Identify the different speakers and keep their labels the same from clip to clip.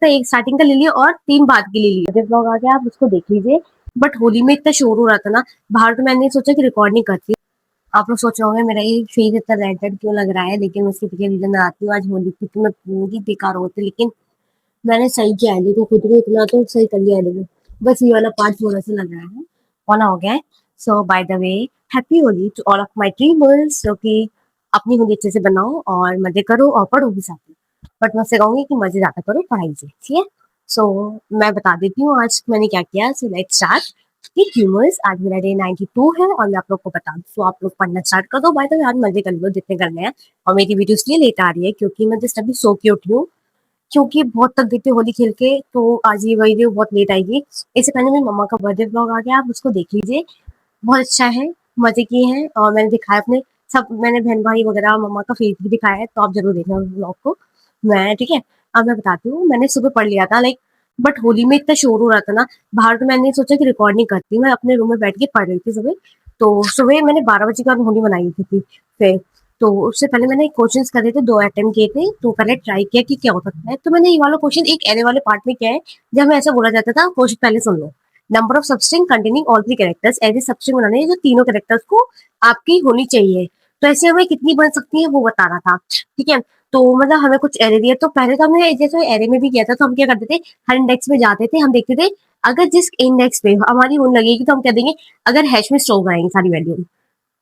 Speaker 1: सकता है एक स्टार्टिंग का ले लिया और 3 बाद के ले लिया। जब ब्लॉग आ गया आप उसको देख लीजिए। बट होली में इतना शोर हो रहा था ना बाहर, तो मैंने सोचा कि रिकॉर्ड नहीं करती। आप लोग सोच रहे होंगे मेरा ये फेस इतना रेड रेड क्यों लग रहा है, लेकिन उसके पीछे रीजन बताती हूँ। आज होली थी तो मैं पूरी बेकार होती, लेकिन मैंने सही किया है को खुद को इतना तो सही कर लिया है। बस ये वाला पार्ट थोड़ा सा लग रहा है, होना हो गया है। So by the way, happy Holi to all of my dreamers. जो कि अपनी होली अच्छे से बनाओ और मजे करो और पढ़ो भी साथ में। बट मैं उससे कहूंगी कि मजे ज्यादा करो पढ़ाई से, ठीक है। सो मैं बता देती हूँ आज मैंने क्या किया। So let's start. ह्यूमर्स, आज मेरा डे 92 है और मैं आप लोग को बता दूं तो आप लोग पढ़ना स्टार्ट कर दो। बाय द वे, आज मजे कर लो जितने करने हैं। और मेरी वीडियो इसलिए लेट आ रही है क्योंकि मैं जस्ट अभी सो के उठी हूँ, क्योंकि बहुत थक गई थी होली खेल के। तो आज ये वीडियो बहुत लेट आएगी। इससे पहले मेरी मम्मा का बर्थडे व्लॉग आ गया, आप उसको देख लीजिए। बहुत अच्छा है, मजे किए हैं और मैंने दिखाया अपने सब, मैंने बहन भाई वगैरह मम्मा का फेस भी दिखाया है, तो आप जरूर देखना उस व्लॉग को। मैं ठीक है, अब मैं बताती हूँ। मैंने सुबह पढ़ लिया था लाइक, बट होली में इतना शोर हो रहा था ना बाहर, तो मैंने सोचा कि रिकॉर्ड नहीं करती, मैं अपने रूम में बैठ के पढ़ रही थी सुबह। तो सुबह मैंने 12 बजे का होली बनाई थी फिर। तो उससे पहले मैंने क्वेश्चंस करे थे, 2 अटेम्प्ट किए थे, तो पहले ट्राई किया कि क्या हो सकता है। तो मैंने ये वाला क्वेश्चन एक एरे वाले पार्ट में किया है, जब हमें ऐसा बोला जाता था। क्वेश्चन पहले सुन लो। Number of substring containing all 3 characters, ऐसे सबस्ट्रिंग बनाने हैं जो तीनों कैरेक्टर्स को आपकी होनी चाहिए। तो ऐसे हमें कितनी बन सकती है वो बता रहा था, ठीक है। तो मतलब हमें कुछ एरे दिया, तो पहले तो हमने जैसे एरे में भी किया था, तो हम क्या करते थे, हर इंडेक्स में जाते थे, हम देखते थे अगर जिस इंडेक्स पे हमारी होने लगेगी तो हम क्या देंगे, अगर हैश में स्टोर कराएंगे सारी वैल्यू।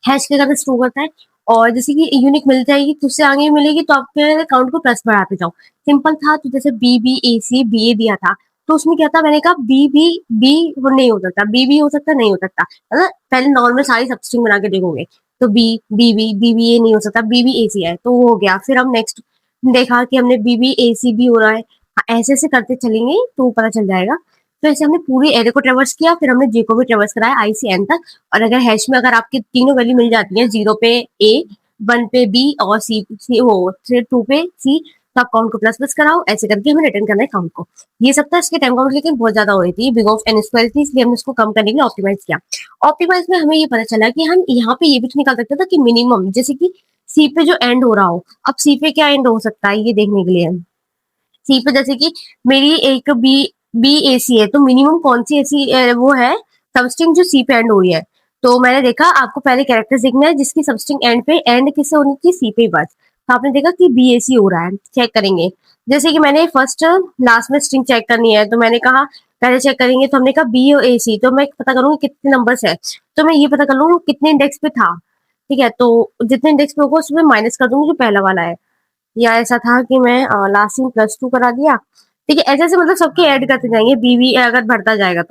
Speaker 1: हैश के साथ स्टोर करता है, और जैसे कि यूनिक मिल जाएगी तो उससे आगे मिलेगी, तो आपके अकाउंट को प्लस बढ़ाते जाओ। सिंपल था। तो जैसे बी बी ए सी बी ए दिया था, तो उसमें क्या था, मैंने कहा बी बी बी नहीं हो सकता, बी बी हो सकता, नहीं हो सकता, है ना। पहले नॉर्मल सारी सबस्ट्रिंग बना के देखोगे तो बी बी बी ए नहीं हो सकता, बी बी ए सी है, तो वो हो गया। फिर हम नेक्स्ट देखा कि हमने बी बी ए सी बी हो रहा है। हाँ, ऐसे ऐसे करते चलेंगे तो पता चल जाएगा। तो ऐसे हमने पूरी एरे को ट्रेवर्स किया, फिर हमने जे को भी ट्रेवर्स कराया आई सी एन तक। और अगर हैश में अगर आपकी तीनों वैल्यू मिल जाती है, 0 पे ए, 1 पे बी और सी वो 2 पे सी, तो आप काउंट को प्लस प्लस कराओ। ऐसे करके हमें रिटर्न करना है काउंट को। ये सब था। इसके टाइम काउंट लेकिन बहुत ज्यादा हो रही थी, बिग ऑफ एन स्क्वायर थी, इसलिए हमने इसको कम करने के लिए ऑप्टिमाइज किया। ऑप्टिमाइज में हमें ये पता चला कि हम यहाँ पे ये भी निकाल सकते थे कि मिनिमम, जैसे कि सी पे जो एंड हो रहा हो, अब सी पे क्या एंड हो सकता है ये देखने के लिए। सी पे जैसे कि मेरी एक बी बी ए सी है, तो मिनिमम कौन सी ऐसी वो है सबस्ट्रिंग जो सी पे एंड हो रही है। तो मैंने देखा आपको पहले कैरेक्टर देखना है जिसकी सबस्ट्रिंग एंड पे एंड किससे होनी चाहिए, सी पे बस। तो आपने देखा कि बी ए सी हो रहा है, चेक करेंगे। जैसे कि मैंने फर्स्ट लास्ट में स्ट्रिंग चेक करनी है, तो मैंने कहा पहले चेक करेंगे, तो हमने कहा बी और ए सी, तो मैं पता करूंगी कितने नंबर्स है। तो मैं ये पता कर लूंगी कितने इंडेक्स पे था, ठीक है। तो जितने इंडेक्स पे होगा उसमें माइनस कर दूंगी जो पहला वाला है। या ऐसा था कि मैं लास्ट में +2 करा दिया, ठीक है। ऐसे ऐसे मतलब सबके ऐड करते जाएंगे, बीवी अगर बढ़ता जाएगा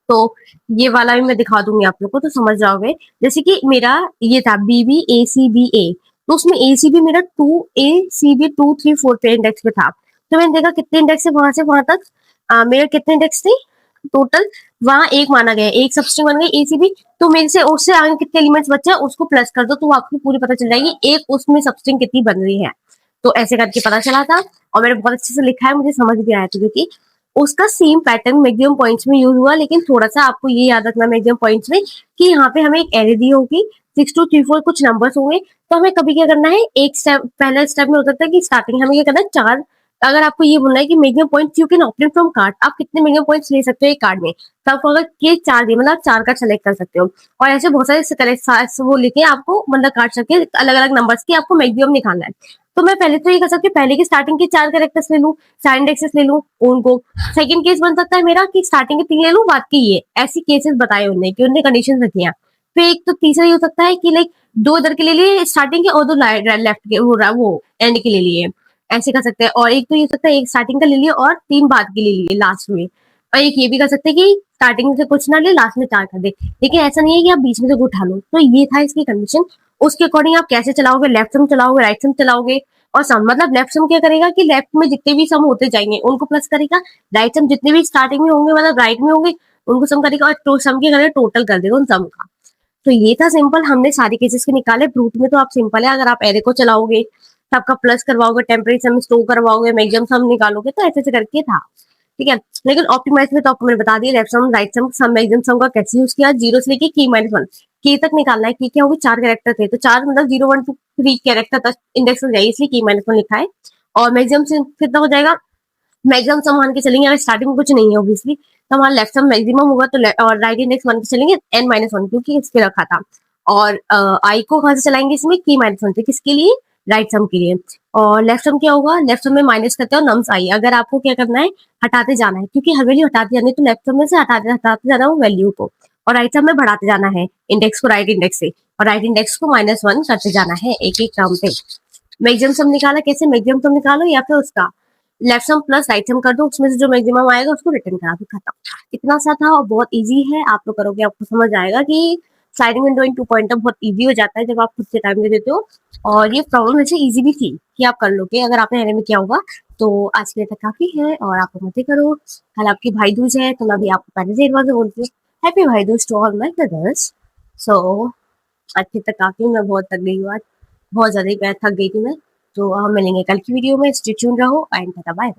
Speaker 1: तो ये वाला भी मैं दिखा दूंगी आप लोग को, तो समझ जाओगे। जैसे कि मेरा ये था बीबी ए सी बी ए, तो उसमें ए सी बी मेरा 2 A C B 2 3 4 पे इंडेक्स पे था। तो मैंने देखा कितने इंडेक्स है वहां से वहां तक, मेरे कितने इंडेक्स थे टोटल, वहां एक माना गया, एक सबस्ट्रिंग बन गई एसीबी। तो मेरे से उससे आगे कितने एलिमेंट्स बचे हैं उसको प्लस कर दो, तो आपको पूरी पता चल जाएगी एक उसमें सबस्ट्रिंग कितनी बन रही है। तो ऐसे करके पता चला था, और मैंने बहुत अच्छे से लिखा है, मुझे समझ भी आया था, क्योंकि उसका सेम पैटर्न मैक्सिमम पॉइंट्स में यूज हुआ। लेकिन थोड़ा सा आपको ये याद रखना मैक्सिमम पॉइंट्स में कि यहाँ पे हमें एक एरे दी होगी, 6 2 3 4 कुछ नंबर्स होंगे। तो हमें कभी क्या करना है, एक स्टेप पहला स्टेप में होता था कि स्टार्टिंग हमें क्या करना है, 4। अगर आपको ये बोलना है कि maximum points you can obtain from card, आप कितने मैक्सिमम पॉइंट्स ले सकते हो एक कार्ड में, तो आपको अगर ये 4 दिए मतलब आप 4 का सेलेक्ट कर सकते हो। और ऐसे बहुत सारे वो लेके आपको मतलब काट सकते हैं अलग अलग नंबर्स की, आपको मैक्सिमम निकालना है। तो मैं पहले तो ये कर सकती हूँ, पहले की स्टार्टिंग के 4 कैरेक्टर्स ले लूं, सारे इंडेक्सेस ले लूं उनको। सेकंड केस बन सकता है मेरा कि स्टार्टिंग के 3 ले लूं, बाद के ये ऐसी केसेस बताए उन्होंने कि उन्होंने कंडीशन रखी है। फिर एक तो तीसरा ये हो सकता है कि लाइक 2 इधर के ले लिए स्टार्टिंग के और 2 लेफ्ट के वो एंड के ले लिए, ऐसे कर सकते हैं। और एक तो ये हो सकता है एक स्टार्टिंग का ले लिए और 3 बाद के ले लिए लास्ट में। और एक ये भी कर सकते हैं कि स्टार्टिंग से कुछ ना ले, लास्ट में 4 कर दे। लेकिन ऐसा नहीं है कि आप बीच में से कुछ उठा लो। तो ये था इसकी कंडीशन। उसके अकॉर्डिंग आप कैसे चलाओगे, लेफ्ट सम चलाओगे, राइट सम चलाओगे। और सम मतलब लेफ्ट सम क्या करेगा कि लेफ्ट में जितने भी सम होते जाएंगे उनको प्लस करेगा, राइट सम जितने भी स्टार्टिंग में होंगे मतलब राइट में होंगे उनको सम करेगा, और तो सम के करेगा टोटल कर देगा उन सम का। तो ये था सिंपल, हमने सारे केसेस के निकाले। ब्रूट में तो आप सिंपल है, अगर आप एरे को चलाओगे तो आपका प्लस करवाओगे, टेम्परेरी सम स्टोर करवाओगे, मैक्सिमम सम निकालोगे, तो ऐसे ऐसे करके था, ठीक है। लेकिन ऑप्टिमाइज में तो आपको मैंने बता दिया लेफ्ट सम, राइट सम मैक्सिमम सम का कैसे यूज किया, 0 से लेके की-1 की तक निकालना है। की क्या होगी, 4 कैरेक्टर थे, तो 4 मतलब 0 1 2 3 कैरेक्टर तक इंडेक्स हो जाएगी, इसलिए की-1 लिखा है। और मैक्सिमम से कितना हो जाएगा, मैक्सिमम सम मान के चलेंगे, अगर स्टार्टिंग में कुछ नहीं है ऑब्वियसली तो हमारा लेफ्ट सम मैक्सिमम होगा, तो और राइट इंडेक्स मान के चलेंगे n-1 क्योंकि इस पे रखा था। और आई को कहाँ से चलाएंगे इसमें, k-1 से, किसके लिए, राइट सम के लिए। और लेफ्ट सम क्या होगा, लेफ्ट सम में माइनस करते हो नम्स आई, अगर आपको क्या करना है, हटाते जाना है, क्योंकि हर वैल्यू हटाते जानी है, तो लेफ्ट सम में से हटाते हटाते जाना है वैल्यू को, और राइट सम में बढ़ाते जाना है इंडेक्स को राइट इंडेक्स से, और राइट इंडेक्स को -1 करते जाना है एक एक टर्म पे। मैक्सिमम सम निकाला कैसे, मैक्सिमम सम निकालो या फिर उसका लेफ्ट सम प्लस राइट सम कर दो, उसमें से जो मैक्सिमम आएगा उसको रिटर्न करा दो, खत्म। इतना सा था और बहुत इजी है, आप लोग करोगे आपको समझ आएगा कि स्लाइडिंग विंडो इन 2 पॉइंटर बहुत इजी हो जाता है जब आप खुद से टाइम दे देते हो। और ये प्रॉब्लम वैसे इजी भी थी कि आप कर लोगे अगर आपने एनिमे किया होगा। तो आज के लिए तक काफी है और आप लोग मजे करो। कल आपकी भाई दूज है तो मैं भी आपको पहले से एक बार बोलती हूँ happy Bhai Dooj to all my brothers. So आज के तक काफी, मैं बहुत थक गई हूँ आज, बहुत ज्यादा ही मैं थक गई थी मैं। तो हम मिलेंगे कल की वीडियो में, स्टे ट्यून्ड रहो एंड बाय बाय।